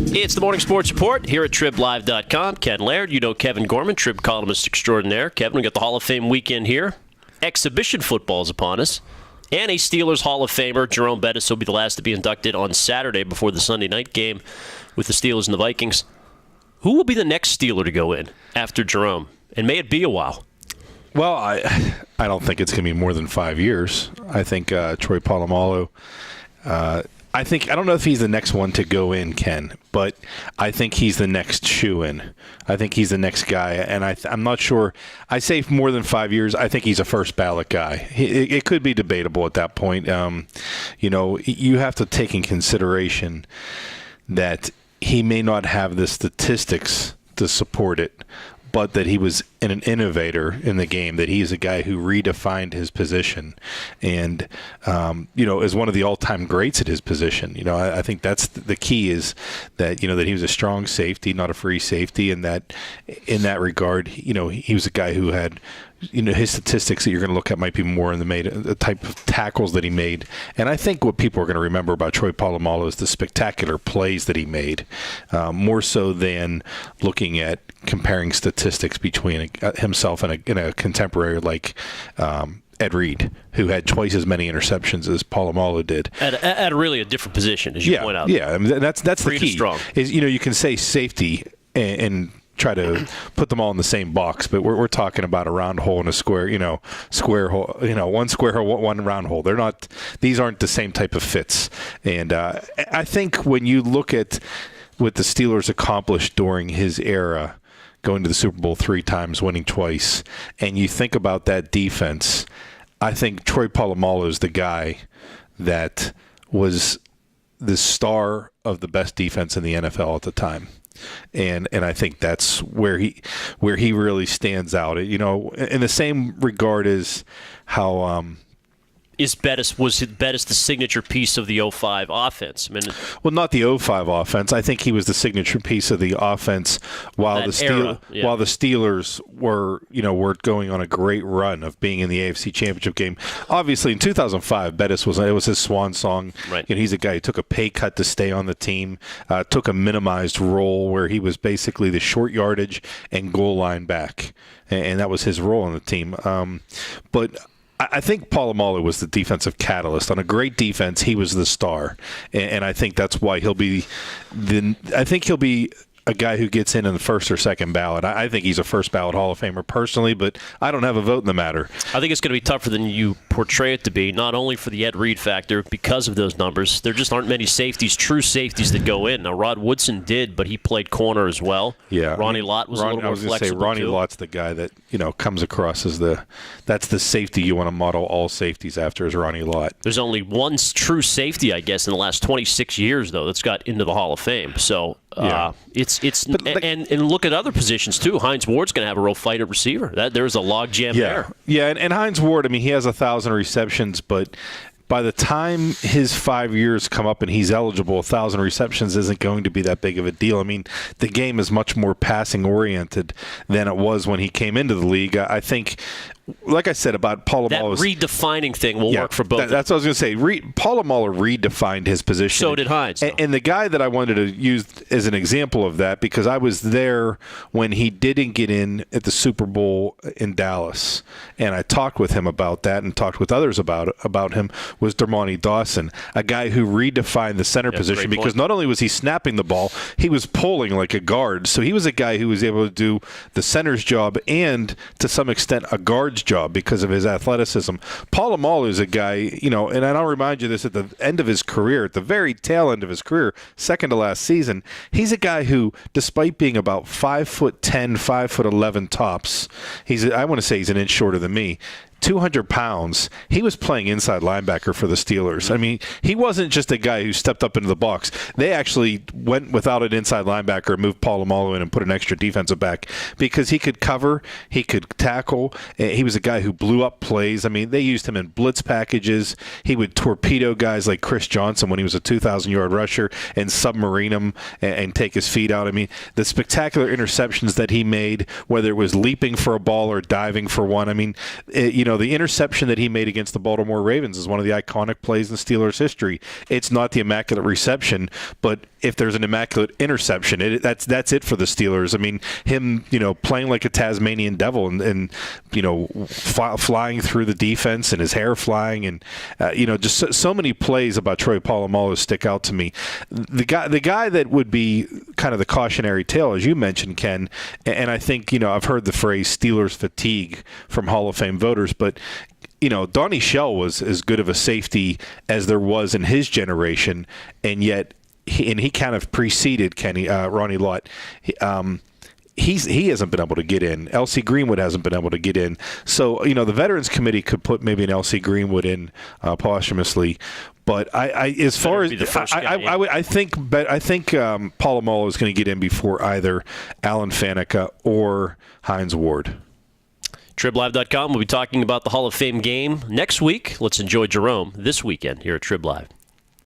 It's the Morning Sports Report here at TribLIVE.com. Ken Laird, you know Kevin Gorman, Trib columnist extraordinaire. Kevin, we got the Hall of Fame weekend here. Exhibition football is upon us. And a Steelers Hall of Famer, Jerome Bettis, will be the last to be inducted on Saturday before the Sunday night game with the Steelers and the Vikings. Who will be the next Steeler to go in after Jerome? And may it be a while. Well, I don't think it's going to be more than 5 years. I think Troy Polamalu, I don't know if he's the next one to go in, Ken, but I think he's the next shoe-in. I think he's the next guy, and I'm not sure. I say more than 5 years. I think he's a first ballot guy. It could be debatable at that point. You have to take in consideration that he may not have the statistics to support it, but that he was an innovator in the game, that he is a guy who redefined his position and, is one of the all-time greats at his position. I think that's the key is that, that he was a strong safety, not a free safety, and that in that regard, he was a guy who had, his statistics that you're going to look at might be more in the type of tackles that he made. And I think what people are going to remember about Troy Polamalu is the spectacular plays that he made, more so than looking at comparing statistics between himself and a contemporary like Ed Reed, who had twice as many interceptions as Polamalu did. At really a different position, as you point out. Yeah, I mean, that's the key. Strong. Is you can say safety and try to put them all in the same box, but we're talking about a round hole and a square, square hole, one square hole, one round hole. These aren't the same type of fits. And I think when you look at what the Steelers accomplished during his era, going to the Super Bowl 3 times, winning twice, and you think about that defense, I think Troy Polamalu is the guy that was the star of the best defense in the NFL at the time. And I think that's where he really stands out. In the same regard as how was Bettis the signature piece of the 05 offense? Well, not the 05 offense. I think he was the signature piece of the offense while the Steelers were going on a great run of being in the AFC Championship game. Obviously, in 2005, Bettis was his swan song. Right. He's a guy who took a pay cut to stay on the team, took a minimized role where he was basically the short yardage and goal line back, and that was his role on the team. But I think Polamalu was the defensive catalyst. On a great defense, he was the star, and I think that's why he'll be a guy who gets in the first or second ballot. I think he's a first ballot Hall of Famer personally, but I don't have a vote in the matter. I think it's going to be tougher than you portray it to be, not only for the Ed Reed factor because of those numbers. There just aren't many true safeties that go in. Now, Rod Woodson did, but he played corner as well. Yeah. Ronnie Lott was a little more flexible, Ronnie Lott's the guy that, comes across as that's the safety you want to model all safeties after is Ronnie Lott. There's only one true safety, I guess, in the last 26 years, though, that's got into the Hall of Fame. So and look at other positions too. Hines Ward's going to have a real fight at receiver. There's a log jam there. Yeah, and Hines Ward, he has 1,000 receptions, but by the time his 5 years come up and he's eligible, 1,000 receptions isn't going to be that big of a deal. The game is much more passing oriented than it was when he came into the league. I think, like I said about Polamalu, that redefining thing will work for both. That's what I was going to say. Polamalu redefined his position. So did Hines. And the guy that I wanted to use as an example of that, because I was there when he didn't get in at the Super Bowl in Dallas, and I talked with him about that and talked with others about him, was Dermontti Dawson, a guy who redefined the center position because not only was he snapping the ball, he was pulling like a guard. So he was a guy who was able to do the center's job and, to some extent, a guard's job because of his athleticism. Polamalu is a guy, and I'll remind you this, at the end of his career, at the very tail end of his career, second to last season, he's a guy who, despite being about 5'10", 5'11" tops, I want to say he's an inch shorter than me, 200 pounds, he was playing inside linebacker for the Steelers. He wasn't just a guy who stepped up into the box. They actually went without an inside linebacker and moved Polamalu in and put an extra defensive back because he could cover, he could tackle. He was a guy who blew up plays. They used him in blitz packages. He would torpedo guys like Chris Johnson when he was a 2,000-yard rusher and submarine him and take his feet out. The spectacular interceptions that he made, whether it was leaping for a ball or diving for one, the interception that he made against the Baltimore Ravens is one of the iconic plays in Steelers history. It's not the immaculate reception, but if there's an immaculate interception, that's it for the Steelers. I mean, him, playing like a Tasmanian devil and flying through the defense and his hair flying and, just so many plays about Troy Polamalu stick out to me. The guy that would be kind of the cautionary tale, as you mentioned, Ken, and I think, I've heard the phrase Steelers fatigue from Hall of Fame voters, but Donnie Shell was as good of a safety as there was in his generation, and yet he kind of preceded Ronnie Lott. He hasn't been able to get in. L.C. Greenwood hasn't been able to get in. So, the Veterans Committee could put maybe an L.C. Greenwood in posthumously. But I think Polamalu is going to get in before either Alan Faneca or Hines Ward. TribLive.com. We'll be talking about the Hall of Fame game next week. Let's enjoy Jerome this weekend here at Trib Live.